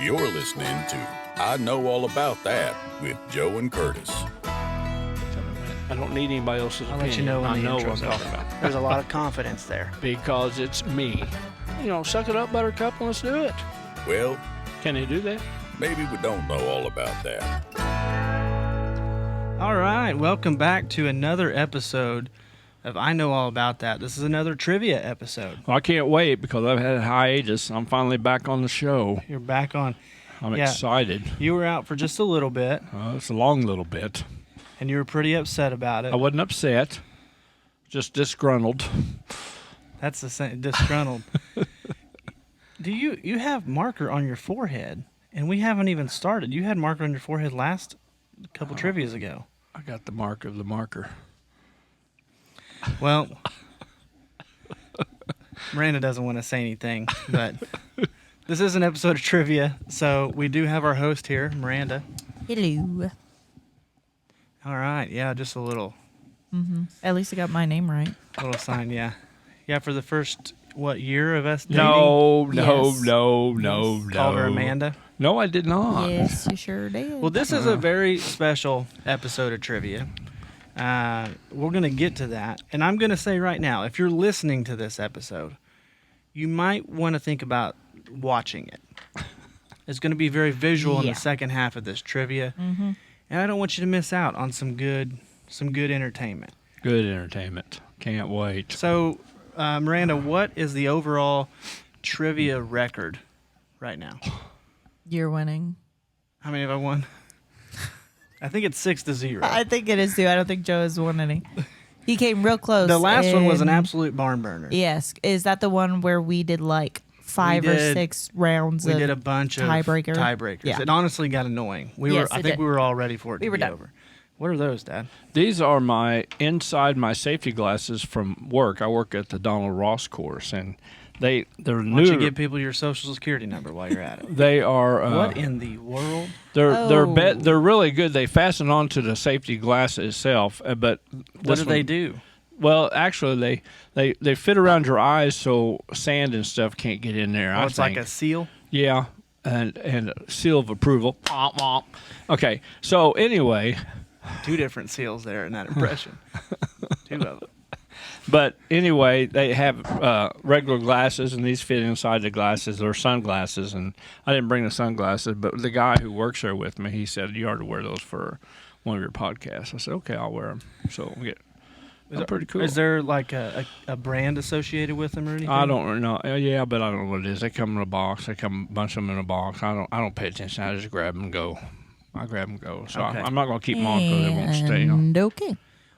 You're listening to I Know All About That with Joe and Curtis. I don't need anybody else's opinion. I'll let you know when I the know what I'm intro's talking over. about. There's a lot of confidence there. Because it's me. Suck it up, Buttercup, and let's do it. Well, Can they do that? maybe we don't know all about that. All right, welcome back to another episode of I Know All About That. This is another trivia episode. Well, I can't wait because I've had a hiatus. I'm finally back on the show. You're back on. I'm Yeah. excited. You were out for just a little bit, It's a long little bit. and you were pretty upset about it. I wasn't upset, just disgruntled. That's the same, disgruntled. Do you have marker on your forehead? And we haven't even started. You had marker on your forehead last couple trivias ago. I got the mark of the marker. Well, Miranda doesn't want to say anything, but this is an episode of trivia, so we do have our host here, Miranda. Hello. All right, yeah, just a little At least I got my name right. sign, yeah. Yeah, for the first, year of us dating? No. Yes. Called her Amanda. No, I did not. Yes, you sure did. Well, this is a very special episode of trivia. We're going to get to that. And I'm going to say right now, if you're listening to this episode, you might want to think about watching it. It's going to be very visual in Yeah. the second half of this trivia. And I don't want you to miss out on some good entertainment. Good entertainment. Can't wait. So, Miranda, what is the overall trivia record right now? You're winning. How many have I won? I think it's 6-0. I think it is too. I don't think Joe has won any. He came real close. The last one was an in- absolute barn burner. Yes. Is that the one where we did like five We or did- 6 rounds We of did a bunch of tiebreakers? Yeah. It honestly got annoying. Yes, I it think did. we were all ready for it We to were be done. over. What are those, Dad? These are my safety glasses from work. I work at the Donald Ross course, and they're Why don't new. you give people your social security number while you're at it? They are. What in the world? They're really good. They fasten onto the safety glass itself, but What do they do? Well, actually, they fit around your eyes so sand and stuff can't get in there. Oh, I it's think. like a seal? Yeah, and a seal of approval. Okay, so anyway, Two different seals there in that impression. Two of them. but anyway, they have regular glasses, and these fit inside the glasses. They're sunglasses, and I didn't bring the sunglasses, but the guy who works there with me, he said, you ought to wear those for one of your podcasts. I said, okay, I'll wear them. So they're pretty cool. Is there like a brand associated with them or anything? I don't know. Yeah, but I don't know what it is. They come in a box. They come a bunch of them in a box. I don't pay attention. I just grab them and go. I grab them and go. So Okay. I'm not going to keep them on because they won't stay on. And okay.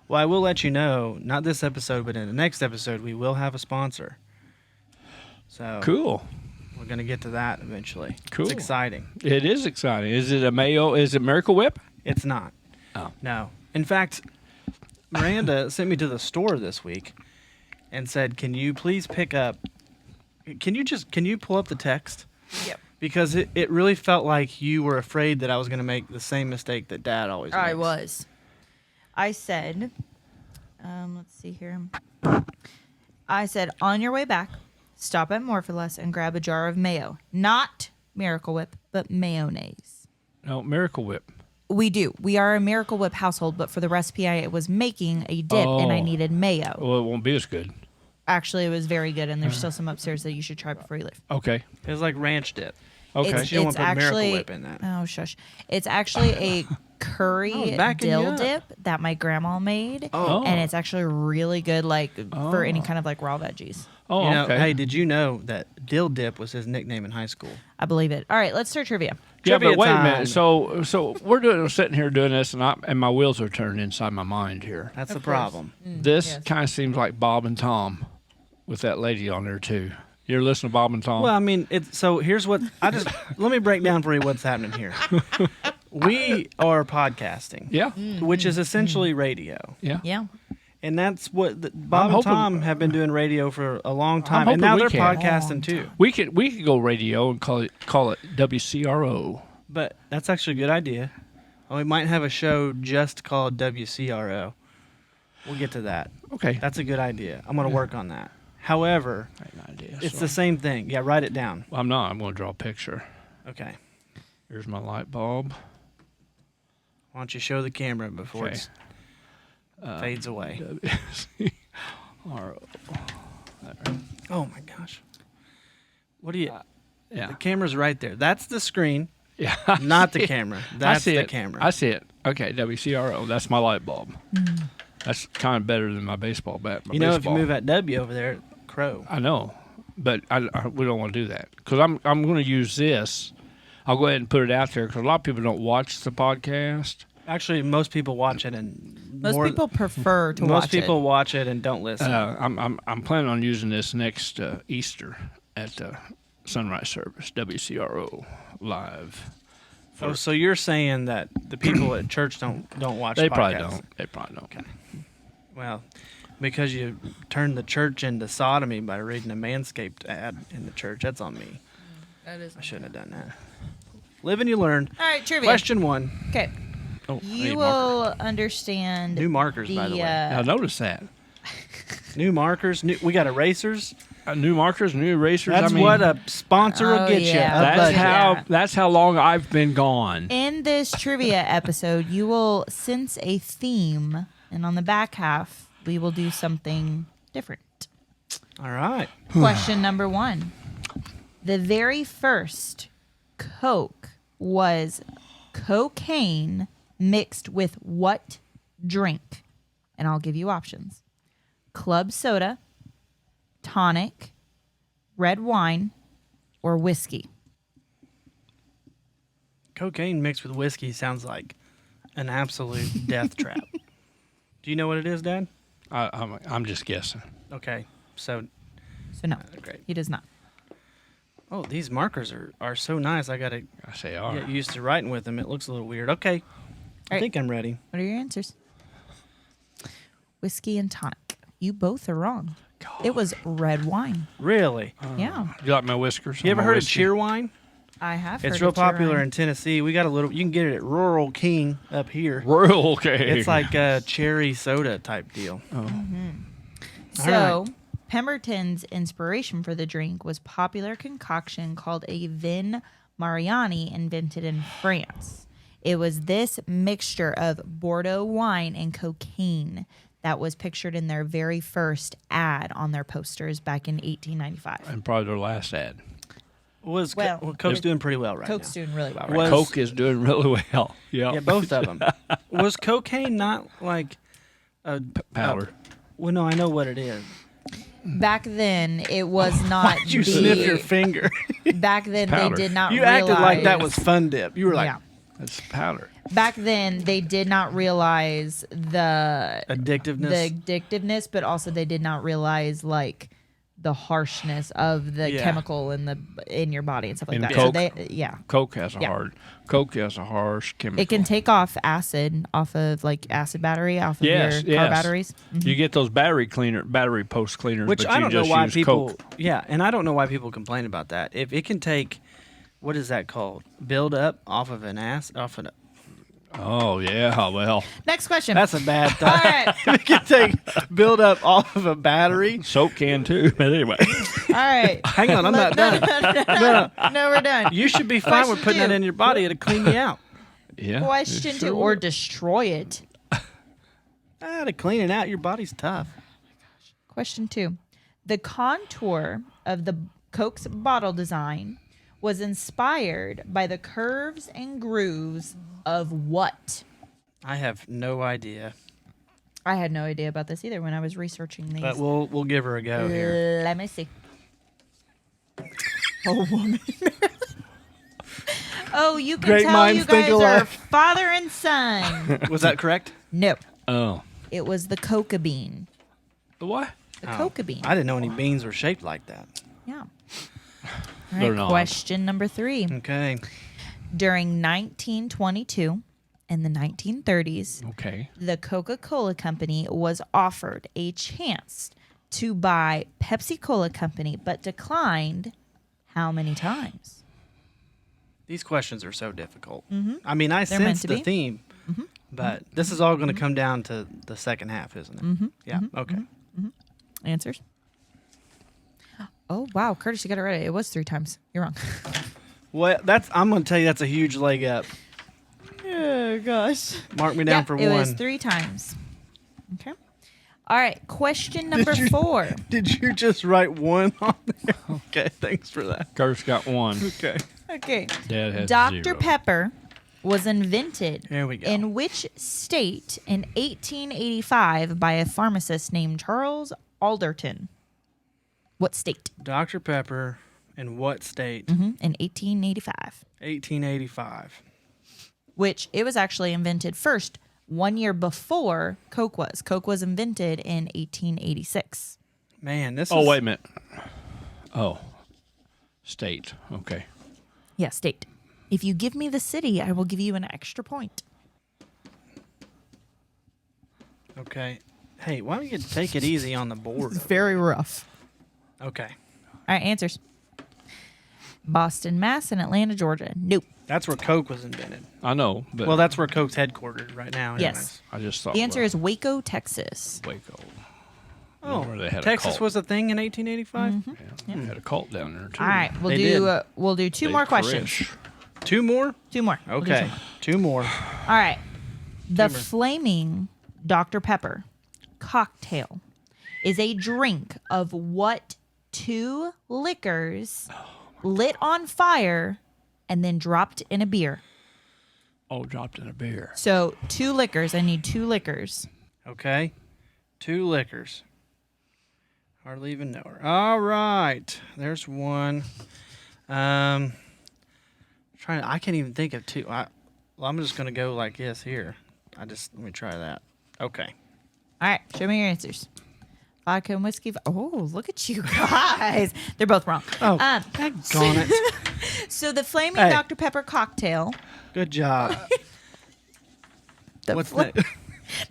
Well, I will let you know, not this episode, but in the next episode, we will have a sponsor. So Cool. we're going to get to that eventually. Cool. It's exciting. It is exciting. Is it a Mayo? Is it Miracle Whip? It's not. Oh. No. In fact, Miranda sent me to the store this week and said, can you please pick up, can you pull up the text? Yep. Because it really felt like you were afraid that I was going to make the same mistake that Dad always makes. I was. I said, let's see here. I said, on your way back, stop at Morpholess and grab a jar of mayo. Not Miracle Whip, but mayonnaise. No, Miracle Whip. We do. We are a Miracle Whip household, but for the recipe, I was making a dip and I Oh. needed mayo. Well, it won't be as good. Actually, it was very good, and there's still some upstairs that you should try before you leave. Okay. It was like ranch dip. Okay. It's, You don't it's want to put Miracle actually, Whip in that. Oh, shush. It's actually a curry I was backing you dill up. dip that my grandma made. Oh. And it's actually really good, like, for any kind of, like, raw veggies. Oh, You know, okay. hey, did you know that Dill Dip was his nickname in high school? I believe it. All right, let's start trivia. Yeah, Trivia but wait a time. minute. So we're sitting here doing this, and my wheels are turning inside my mind here. That's the Of course. problem. This yes. kind of seems like Bob and Tom, with that lady on there too. You ever listen to Bob and Tom? Well, I mean, so here's what let me break down for you what's happening here. We are podcasting, yeah, which is essentially radio. yeah. Yeah. And that's what Bob and hoping- Tom have been doing radio for a long time, hoping and now we they're can. podcasting too. We could go radio and call it WCRO. But that's actually a good idea. And we might have a show just called WCRO. We'll get to that. Okay, That's a good idea. I'm going to work on that. However, an idea. it's so. the same thing. Yeah, write it down. I'm not. I'm going to draw a picture. Okay. Here's my light bulb. Why don't you show the camera before Okay. it fades away? WCRO. Oh my gosh. What do you? Yeah. The camera's right there. That's the screen, Yeah. not the camera. That's I see the it. camera. I see it. Okay, WCRO. That's my light bulb. That's kind of better than my baseball bat. My You know, if you baseball- move that W over there, crow. I know, but we don't want to do that because I'm going to use this. I'll go ahead and put it out there because a lot of people don't watch the podcast. Actually, most people watch it, and Most people prefer to watch most people watch it and don't listen. I'm planning on using this next Easter at the sunrise service. WCRO live. Oh, so you're saying that the people at church don't watch? They podcasts. probably don't. They probably don't. Okay. Well, because you turned the church into sodomy by reading a Manscaped ad in the church. That's on me. That is. I shouldn't have done that. Live and you learn. All right, trivia. Question 1. Okay. Oh, I need You a marker. will understand. New markers, by the way. I noticed that. New markers. We got erasers. New markers, new erasers. That's I mean, what a sponsor will Oh, get yeah. you. A That's budget. how. Yeah. That's how long I've been gone. In this trivia episode, you will sense a theme, and on the back half, we will do something different. All right. Question number 1. The very first Coke was cocaine mixed with what drink? And I'll give you options. Club soda, tonic, red wine, or whiskey. Cocaine mixed with whiskey sounds like an absolute death trap. Do you know what it is, Dad? I'm just guessing. Okay. So, So no, great. he does not. Oh, these markers are so nice. I got to I say, all right. get used to writing with them. It looks a little weird. Okay. I right. think I'm ready. What are your answers? Whiskey and tonic. You both are wrong. It was red wine. Really? Yeah. You like my whiskers? You ever on my heard of whiskey? Cheerwine? I have heard It's real of Cheerwine. popular in Tennessee. We got a little. You can get it at Rural King up here. Rural okay. It's like a cherry soda type deal. So, Pemberton's inspiration for the drink was popular concoction called a vin Mariani invented in France. It was this mixture of Bordeaux wine and cocaine that was pictured in their very first ad on their posters back in 1895. and probably their last ad. Coke's doing pretty well right Coke's now. doing really well right Was- Coke is doing really well. Yeah. Yeah, both of them. Was cocaine not like a Powder. Well, no, I know what it is. Back then, it was not. Why'd you the- sniff your finger? Back then, Powder. they did not. You realize, acted like that was Fun Dip. You were like Yeah. That's powder. Back then, they did not realize the addictiveness. addictiveness, but also they did not realize like the harshness of the Yeah. chemical in your body and stuff like And that. Coke? So they, Coke has a Yeah. Coke has a harsh chemical. it can take off acid off of like acid battery off of Yes, your car yes. batteries. You get those battery post cleaners, Which but I you don't know just why use people. Coke. Yeah, and I don't know why people complain about that. If it can take, what is that called? Build up off of Oh yeah, well, Next question. That's a bad All thought. right. It can take build up off of a battery. soap can too. But anyway, All right. Hang on, I'm not done. No, we're done. You should be fine with Question putting that two. in your body. It'll clean you out. yeah. Question it 2, sure or would. destroy it. To clean it out, your body's tough. Question 2. The contour of the Coke's bottle design was inspired by the curves and grooves of what? I have no idea, I had no idea about this either when I was researching these. but we'll give her a go here. Let me see. Oh, woman. Oh, you can Great tell minds you think guys are alike. father and son. Was that correct? No, Oh, it was the coca bean. the what? The Oh, coca bean. I didn't know any beans were shaped like that. Yeah. All They're right, not. question number 3. Okay. During 1922 and the 1930s, Okay. the Coca-Cola Company was offered a chance to buy Pepsi-Cola Company, but declined how many times? These questions are so difficult. I mean, I They're meant sense to the be. theme, but this is all going to come down to the second half, isn't it? Yeah. Okay. Answers? Oh, wow. Curtis, you got it right. It was 3 times. You're wrong. Well, I'm going to tell you that's a huge leg up. Oh gosh. Mark me down for it one. was 3 times. Okay. All right. Question number 4. Did you just write one on there? Okay, thanks for that. Curtis got 1. Okay. Okay. Dad has Dr. 0. Pepper was invented Here we go. in which state in 1885 by a pharmacist named Charles Alderton? What state? Dr. Pepper in what state? In 1885. 1885. Which it was actually invented first 1 year before Coke was. Coke was invented in 1886. Man, this Oh, is... wait a minute. Oh, state. Okay. Yeah, state. If you give me the city, I will give you an extra point. Okay. Hey, why don't you take it easy on the board? It's very rough. Okay. All right, answers. Boston, Mass, and Atlanta, Georgia. Nope. That's where Coke was invented. I know, but Well, that's where Coke's headquartered right now. Anyways. Yes. I just thought The answer well, is Waco, Texas. Waco. Oh, Where they had a Texas cult. was a thing in 1885? Yeah, they had a cult down there too. All right, They did. we'll do 2 Big more questions. Chris. 2 more? 2 more. We'll do Okay. 2 more. All right. The Humor. flaming Dr. Pepper cocktail is a drink of what 2 liquors lit on fire and then dropped in a beer? Oh, dropped in a beer. So 2 liquors. I need 2 liquors. Okay. 2 liquors. Hardly even know her. All right. There's one. I can't even think of 2. I'm just going to go like this here. Let me try that. Okay. All right. Show me your answers. Vodka and whiskey. Oh, look at you guys. They're both wrong. Oh, daggone it. So the flaming Hey. Dr. Pepper cocktail. Good job. The What's fl- that?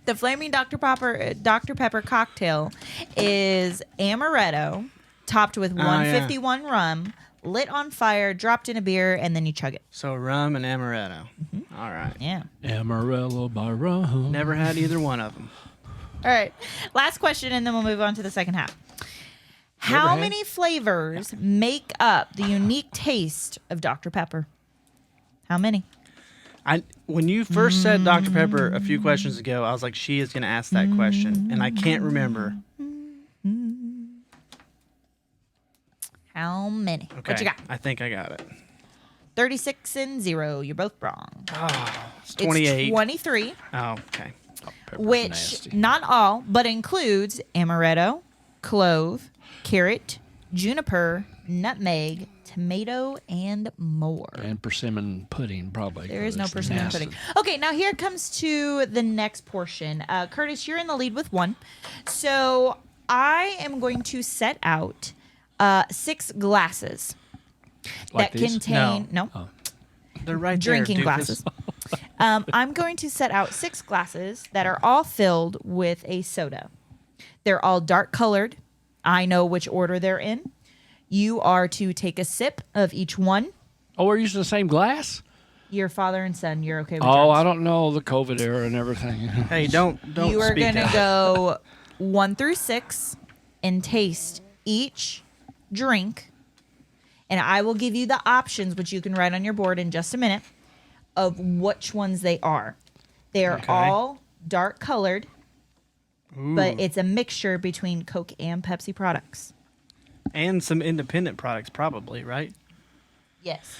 The flaming Dr. Pepper cocktail is amaretto topped with yeah. 151 rum, lit on fire, dropped in a beer, and then you chug it. So rum and amaretto. Mm-hmm. All right. Yeah. Amarillo by rum. Never had either one of them. All right. Last question, and then we'll move on to the second half. How had- many flavors make up the unique taste of Dr. Pepper? How many? When you first said Dr. Pepper a few questions ago, I was like, she is going to ask that question, and I can't remember. How many? Okay. What you got? I think I got it. 36 and 0. You're both wrong. It's 28. It's 23. Oh, okay. Pepper's Which nasty. not all, but includes amaretto, clove, carrot, juniper, nutmeg, tomato, and more. And persimmon pudding, probably. There is no 'cause it's persimmon nasty. pudding. Okay, now here comes to the next portion. Curtis, you're in the lead with 1. So I am going to set out 6 glasses Like that these? contain They're right drinking there, doofus. glasses. I'm going to set out 6 glasses that are all filled with a soda. They're all dark colored. I know which order they're in. You are to take a sip of each one. Oh, we're using the same glass? Your father and son, you're okay with Oh, yours. I don't know the COVID era and everything. Hey, don't You are speak going to out. go 1 through 6 and taste each drink. And I will give you the options, which you can write on your board in just a minute, of which ones they are. They're Okay. all dark colored, but Ooh. it's a mixture between Coke and Pepsi products. And some independent products, probably, right? Yes.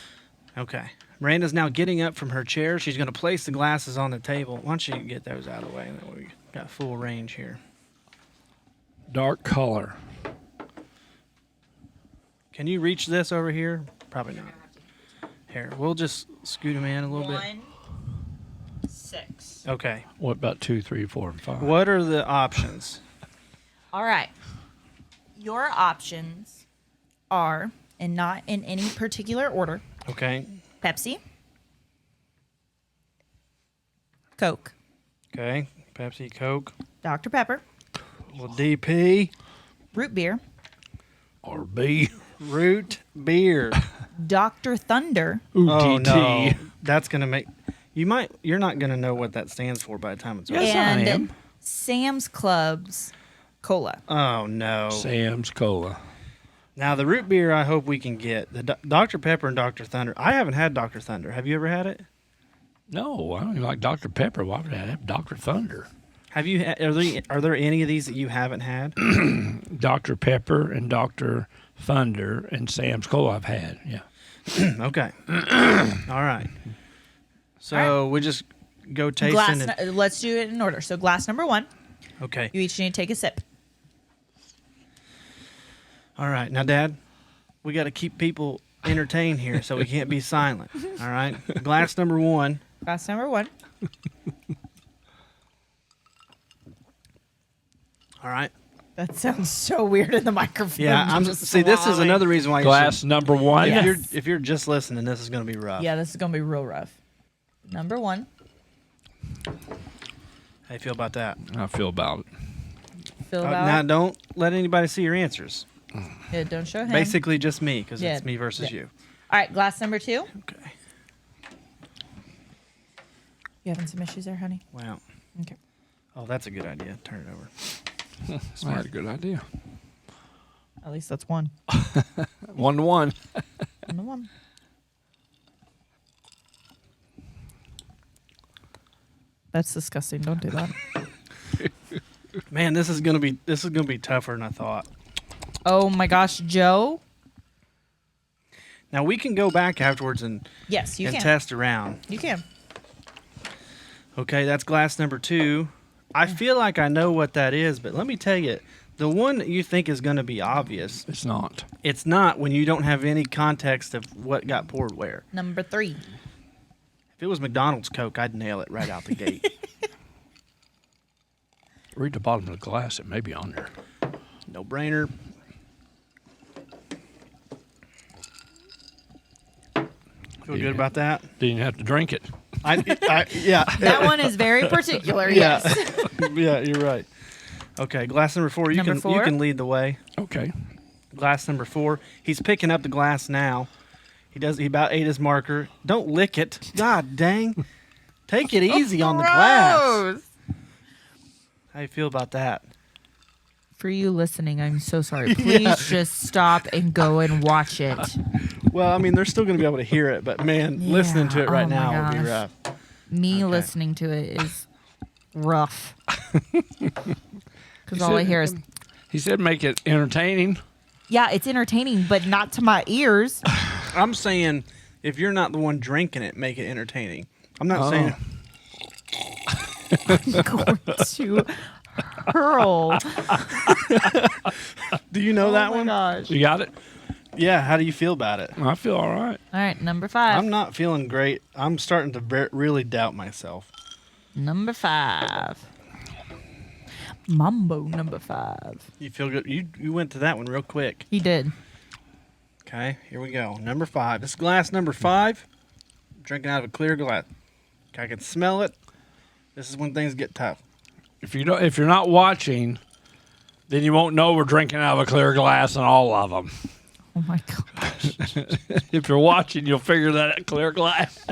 Okay. Miranda's now getting up from her chair. She's going to place the glasses on the table. Why don't you get those out of the way? That way we got full range here. Dark color. Can you reach this over here? Probably not. Here, we'll just scoot them in a little bit. 1, 6. Okay. What about 2, 3, 4, and 5? What are the options? All right. Your options are, and not in any particular order, Okay. Pepsi, Coke, Okay. Pepsi, Coke. Dr. Pepper, Well, DP, root beer, Or B? root beer. Dr. Thunder, Ooh, Oh DT. no, that's gonna make you're not gonna know what that stands for by the time it's over. Yes, I and am. Sam's Club's cola. Oh no, Sam's Cola. Now, the root beer I hope we can get. The Dr. Pepper and Dr. Thunder. I haven't had Dr. Thunder. Have you ever had it? No, I don't even like Dr. Pepper. Why would I have Dr. Thunder? Have you? Are there any of these that you haven't had? Dr. Pepper and Dr. Thunder and Sam's Cola I've had. Yeah. Okay. All right. So we just go tasting. Let's do it in order. So glass number 1. Okay. You each need to take a sip. All right. Now, Dad, we got to keep people entertained here, so we can't be silent. All right. Glass number 1. Glass number 1. All right. That sounds so weird in the microphone. Yeah. This is swallowing. another reason why Glass number 1. If Yes. you're just listening, this is going to be rough. Yeah, this is gonna be real rough. Number 1. How you feel about that? I feel about it. Feel Now, about it? don't let anybody see your answers. Yeah, don't show him. Basically, just me, because Yeah. it's me versus Yeah. you. All right, glass number 2. Okay. You having some issues there, honey? Wow. Okay. Oh, that's a good idea. Turn it over. I had a good idea. At least that's 1. 1-1. 1 to 1. That's disgusting. Don't do that. Man, this is gonna be tougher than I thought. Oh my gosh, Joe. Now we can go back afterwards and Yes, you can. test around. You can. Okay, that's glass number 2. I feel like I know what that is, but let me tell you, the one that you think is going to be obvious, It's not. it's not when you don't have any context of what got poured where. Number 3. If it was McDonald's Coke, I'd nail it right out the gate. Read the bottom of the glass. It may be on there. No brainer. Feel Yeah. good about that? Didn't have to drink it. Yeah. That one is very particular. Yeah. Yes. Yeah, you're right. Okay, glass number 4. You Number can 4? you can lead the way. Okay. Glass number 4. He's picking up the glass now. He about ate his marker. Don't lick it. God dang. Take it easy on the glass. Gross. How you feel about that? For you listening, I'm so sorry. Please just stop and go and watch it. Well, I mean, they're still going to be able to hear it, but man, Yeah. listening to it right Oh my now would be gosh. rough. Me Okay. listening to it is rough. Because He all I said- hear is, He said make it entertaining. yeah, it's entertaining, but not to my ears. I'm saying if you're not the one drinking it, make it entertaining. I'm not saying I'm going to hurl. Do you know that Oh my one? gosh. You got it? Yeah, how do you feel about it? I feel all right. All right, number 5. I'm not feeling great. I'm starting to really doubt myself. Number 5. Mambo number 5. You feel good? You went to that one real quick. He did. Okay, here we go. Number 5. This is glass number 5. I'm drinking out of a clear glass. I can smell it. This is when things get tough. If you're not watching, then you won't know we're drinking out of a clear glass in all of them. Oh my gosh. If you're watching, you'll figure that out, clear glass.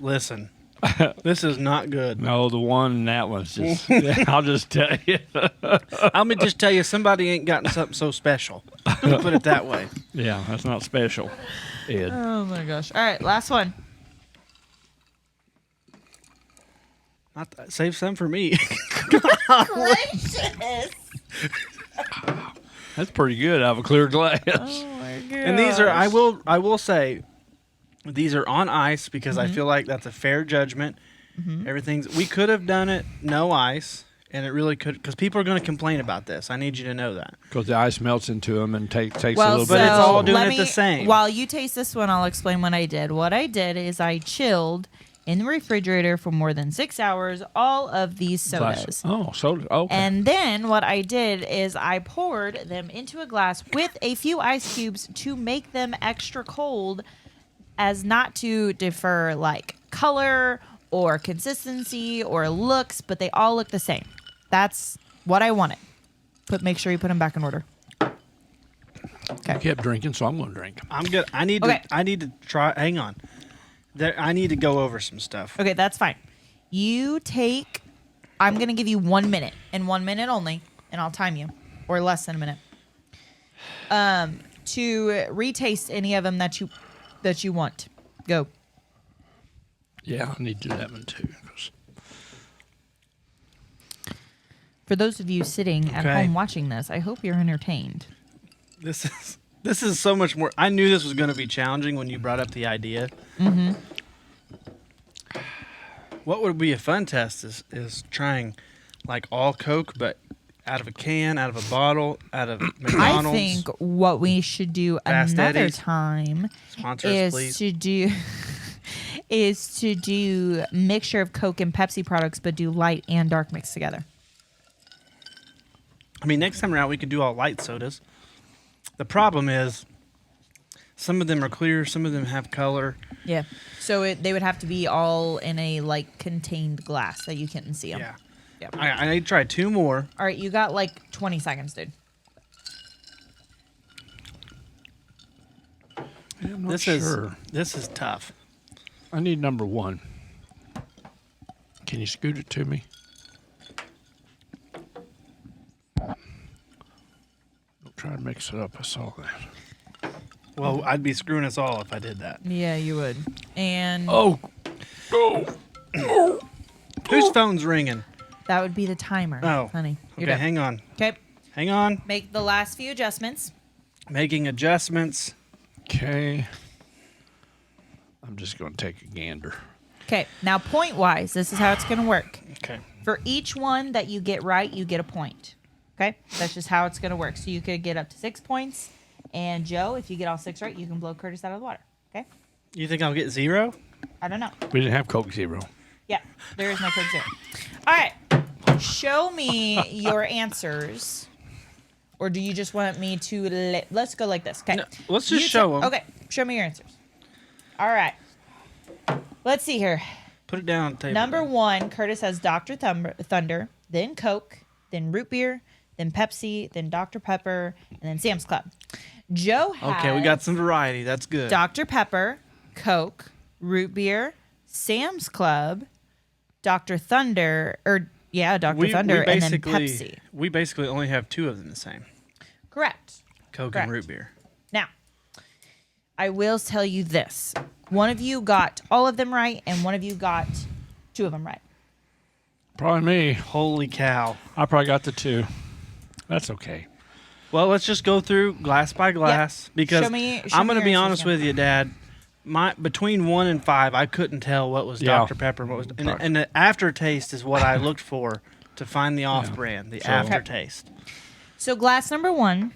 Listen. This is not good. No, the one in that one's just. I'll just tell you. I'm gonna just tell you, somebody ain't gotten something so special. Put it that way. Yeah, that's not special, Ed. Oh my gosh. All right, last one. Save some for me. Gracious. That's pretty good out of a clear glass. Oh my gosh. And these are I will say these are on ice because I feel like that's a fair judgment. We could have done it no ice, and it really could, because people are going to complain about this. I need you to know that. Because the ice melts into them and takes a Well, little so But bit. it's all doing let it the same. While you taste this one, I'll explain what I did. What I did is I chilled in the refrigerator for more than 6 hours all of these sodas. Oh, soda. Okay. And then what I did is I poured them into a glass with a few ice cubes to make them extra cold, as not to defer like color or consistency or looks, but they all look the same. That's what I wanted. Make sure you put them back in order. I kept drinking, so I'm going to drink. I'm good. I need to try. Hang on. I need to go over some stuff. Okay, that's fine. I'm going to give you 1 minute and 1 minute only, and I'll time you. or less than a minute. To retaste any of them that you want. Go. Yeah, I need to do that one too. For those of you sitting at Okay. home watching this, I hope you're entertained. This is so much more. I knew this was going to be challenging when you brought up the idea. Mm-hmm. What would be a fun test is trying like all Coke, but out of a can, out of a bottle, out of McDonald's. I think what we should do Fast another Eddie's. time Sponsor us, is please. to do is to do mixture of Coke and Pepsi products, but do light and dark mixed together. I mean, next time around we could do all light sodas. The problem is some of them are clear, some of them have color. Yeah. So they would have to be all in a like contained glass that you couldn't see them. Yeah. Yep. I need to try 2 more. All right, you got like 20 seconds, dude. I'm not This sure. is tough. I need number 1. Can you scoot it to me? Don't try to mix it up. I saw that. Well, I'd be screwing us all if I did that. Yeah, you would. And Oh, Whose phone's ringing? that would be the timer. Oh, honey. You're Okay, done. hang on. Okay. Hang on. Make the last few adjustments. Making adjustments. okay. I'm just going to take a gander. Okay. Now, point wise, this is how it's going to work. Okay. For each one that you get right, you get a point. Okay? That's just how it's going to work. So you could get up to 6 points. And Joe, if you get all 6 right, you can blow Curtis out of the water. Okay? You think I'll get 0? I don't know. We didn't have Coke Zero. Yeah, there is no Coke Zero. All right. Show me your answers. Or do you just want me to let's go like this. Okay. No, let's just You show 'em. Okay. Show me your answers. All right. Let's see here. Put it down on the table. Number 1, Curtis has Dr. Thunder, then Coke, then root beer, then Pepsi, then Dr. Pepper, and then Sam's Club. Joe has Okay, we got some variety. That's good. Dr. Pepper, Coke, root beer, Sam's Club, Dr. Thunder, Dr. Thunder, and then Pepsi. We basically only have 2 of them the same. Correct. Coke Correct. and root beer. Now, I will tell you this. One of you got all of them right, and one of you got 2 of them right. Probably me. Holy cow. I probably got the 2. That's okay. Well, let's just go through glass by glass because Show me I'm going to your be answers honest again. with you, Dad. Between 1 and 5, I couldn't tell what was Yeah. Dr. Pepper and what was, and the aftertaste is what I looked for to find the off-brand, the So- aftertaste. So glass number 1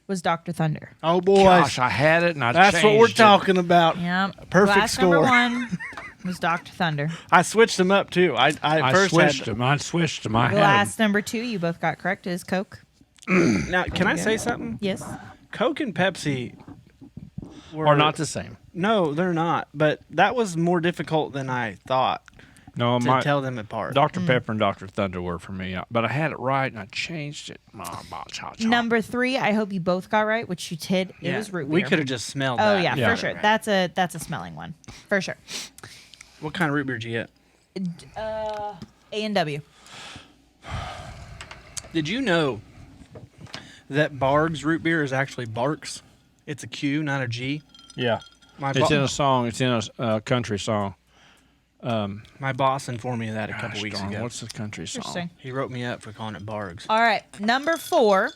was Dr. Thunder. Oh boy, Gosh, I had it and I that's what we're changed it. talking about. Yeah. Perfect glass score. number 1 was Dr. Thunder. I switched them up too. I I first switched had. them. I switched them. I had Glass them. number 2, you both got correct, is Coke. Now, can I say something? Yes. Coke and Pepsi Or not the same. No, they're not. But that was more difficult than I thought No, to my tell them apart. Dr. Pepper and Dr. Thunder were for me. But I had it right and I changed it. Number 3, I hope you both got right, which you did. It Yeah, was root beer. we could have just smelled Oh that. yeah, Yeah. for sure. That's a smelling one, for sure. What kind of root beer did you get? A&W. Did you know that Barg's root beer is actually Barks? It's a Q, not a G. Yeah. My, It's bo- in a song. It's in a country song. my boss informed me of that a couple Gosh weeks darn, ago. what's the country song? Interesting. He wrote me up for calling it Barg's. All right, number 4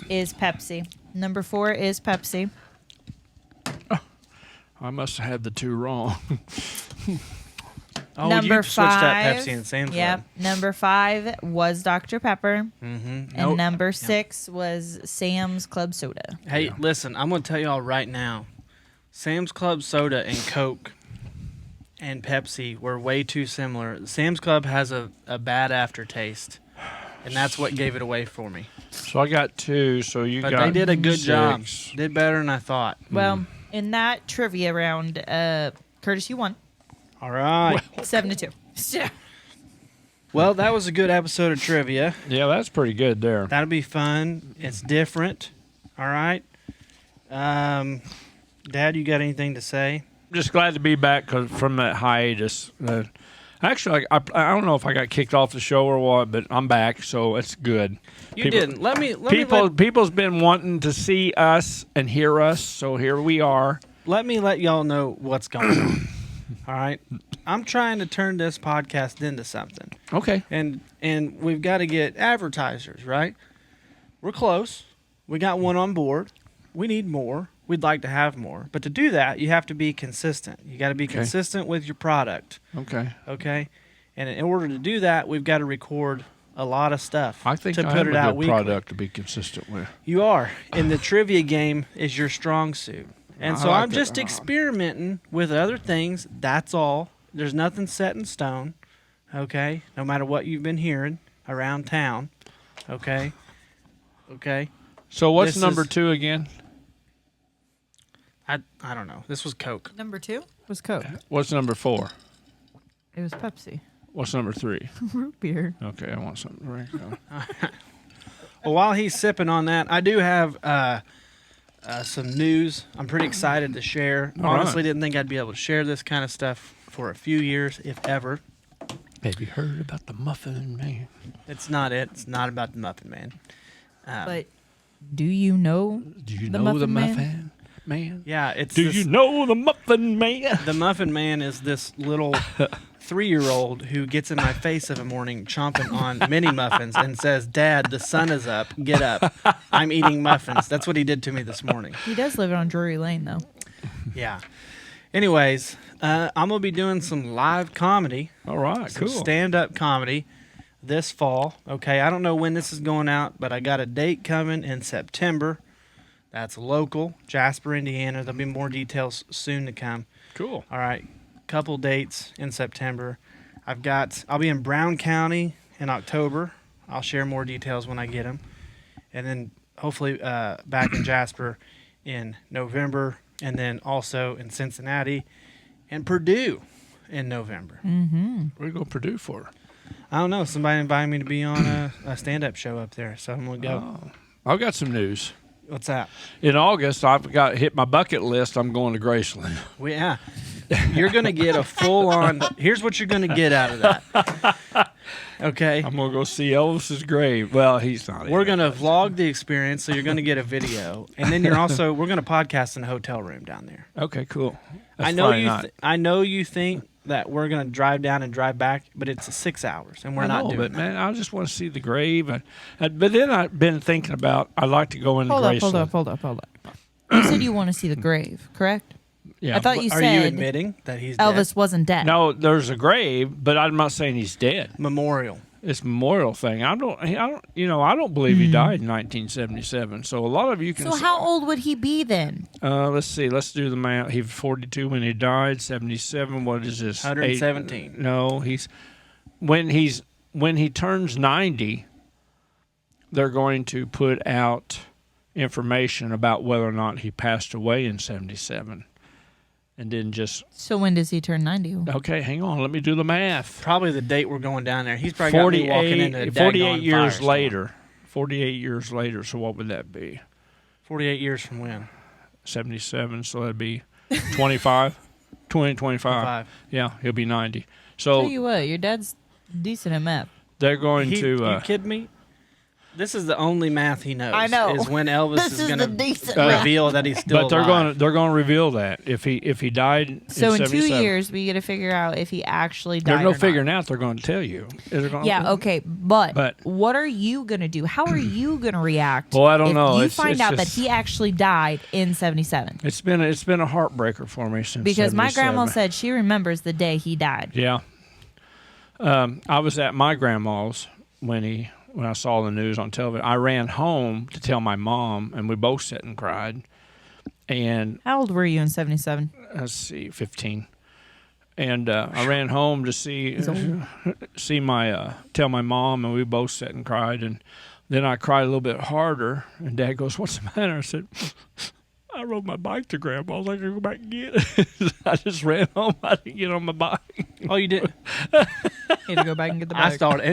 is Pepsi. Number 4 is Pepsi. I must have had the 2 wrong. Oh, number you switched out 5. Pepsi and Sam's Yep. Number 5 was Dr. Pepper, Mm-hmm. and number 6 was Sam's Club Soda. Hey, listen, I'm going to tell y'all right now. Sam's Club soda and Coke and Pepsi were way too similar. Sam's Club has a bad aftertaste, and that's what gave it away for me. So I got 2. So you But got they did a good 6. job. Did better than I thought. Well, in that trivia round, Curtis, you won All right. 7-2. Yeah. Well, that was a good episode of trivia. Yeah, that's pretty good there. That'll be fun. It's different. All right. Dad, you got anything to say? Just glad to be back from that hiatus. Actually, I don't know if I got kicked off the show or what, but I'm back, so it's good. You didn't. Let me People's been wanting to see us and hear us, so here we are. let y'all know what's going on. All right, I'm trying to turn this podcast into something, Okay. and we've got to get advertisers. Right, we're close. We got one on board. We need more. We'd like to have more, but to do that, you have to be consistent. You got to be consistent with your product. Okay. Okay, and in order to do that, we've got to record a lot of stuff. I think to I put have it a out good weekly. product to be consistent with. You are, and the trivia game is your strong suit. And I so like I'm that. just experimenting with other things. That's all. There's nothing set in stone. Okay, no matter what you've been hearing around town. Okay. So what's This number is- 2 again? I don't know. This was Coke. Number 2 was Coke. What's number 4? It was Pepsi. What's number 3? Root beer. Okay, I want something to drink. Well, while he's sipping on that, I do have some news. I'm pretty excited to share. All Honestly, right. didn't think I'd be able to share this kind of stuff for a few years, if ever. Have you heard about the Muffin Man? It's not it. It's not about the Muffin Man. But do you know? Do you The know the Muffin Man? Muffin Man? Yeah, it's Do this- you know the Muffin Man? The Muffin Man is this little 3-year-old who gets in my face of a morning chomping on mini muffins and says, "Dad, the sun is up. Get up. I'm eating muffins." That's what he did to me this morning. He does live on Drury Lane, though. Yeah. Anyways, I'm going to be doing some live comedy, All right, some cool. stand-up comedy this fall. Okay, I don't know when this is going out, but I got a date coming in September. That's local, Jasper, Indiana. There'll be more details soon to come. Cool. All right, couple dates in September. I'll be in Brown County in October. I'll share more details when I get them. And then hopefully back in Jasper in November, and then also in Cincinnati and Purdue in November. What are you going to Purdue for? I don't know. Somebody invited me to be on a stand-up show up there, so I'm going to go. Oh. I've got some news. What's that? In August, I've got hit my bucket list. I'm going to Graceland. Yeah. You're going to get a full-on... Here's what you're going to get out of that. Okay? I'm going to go see Elvis's grave. Well, he's not. We're going to vlog the experience, so you're going to get a video. And then we're going to podcast in a hotel room down there. Okay, cool. That's I know Friday night. I know you think that we're going to drive down and drive back, but it's 6 hours, and we're I not know, doing but that. man, I just want to see the grave. But then I've been thinking about I'd like to go into Graceland. Hold up. You said you want to see the grave, correct? Yeah. I thought you Are said you admitting that he's Elvis dead? wasn't dead. No, there's a grave, but I'm not saying he's dead. Memorial. It's a memorial thing. I don't believe he died in 1977. So a lot of you can. So how old would he be then? Let's see. Let's do the math. He was 42 when he died. 77. What is this? 117. No, when he turns 90, they're going to put out information about whether or not he passed away in 77. And then just So when does he turn 90? okay, hang on, let me do the math. Probably the date we're going down there. He's probably got me walking into a 48 daggone years firestorm. later. 48 years later. So what would that be? 48 years from when? 77. So that'd be 25. 25. 5. Yeah, he'll be 90. Tell So you what, your dad's decent at math. they're going You to. kidding me? This is the only math he knows. I know. Is when Elvis This is is going the to decent reveal that he's still But they're alive. going to reveal that if he died. So in 2 77. years, we got to figure out if he actually died. There's no or not. figuring out. They're going to tell you. They're gonna- Yeah, okay, but But- what are you gonna do? How are you gonna react? Well, I don't if know. You It's find out that just- he actually died in '77 It's been a heartbreaker for me since. because my 77. grandma said she remembers the day he died. Yeah. I was at my grandma's when I saw the news on television. I ran home to tell my mom, and we both sat and cried. And How old were you in '77? let's see, 15. And I ran home to tell my mom, and we both sat and cried. And then I cried a little bit harder, and Dad goes, "What's the matter?" I said, "I rode my bike to Grandma's. I gotta go back and get it." I just ran home. I didn't get on my bike. Oh, you did? He had to go back and get the I bag. started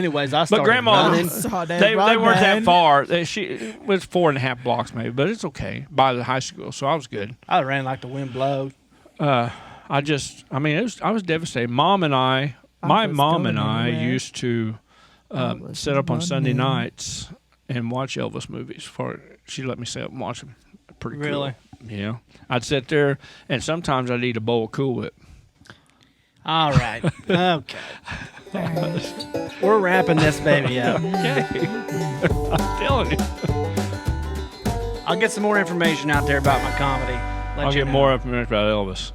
Grandma- running. They weren't that far. It was 4.5 blocks maybe, but it's okay by the high school, so I was good. I ran like the wind blows. I was devastated. Mom and I My was mom going and I anywhere. used to was sit up on Sunday running. nights and watch Elvis movies. For she let me sit up and watch them. Pretty cool. Really? Yeah. I'd sit there, and sometimes I'd eat a bowl of Cool Whip. All right. Okay. All right. We're wrapping this baby up. Okay. I'm telling you. I'll get some more information out there about my comedy. Let I'll you get know. more information about Elvis.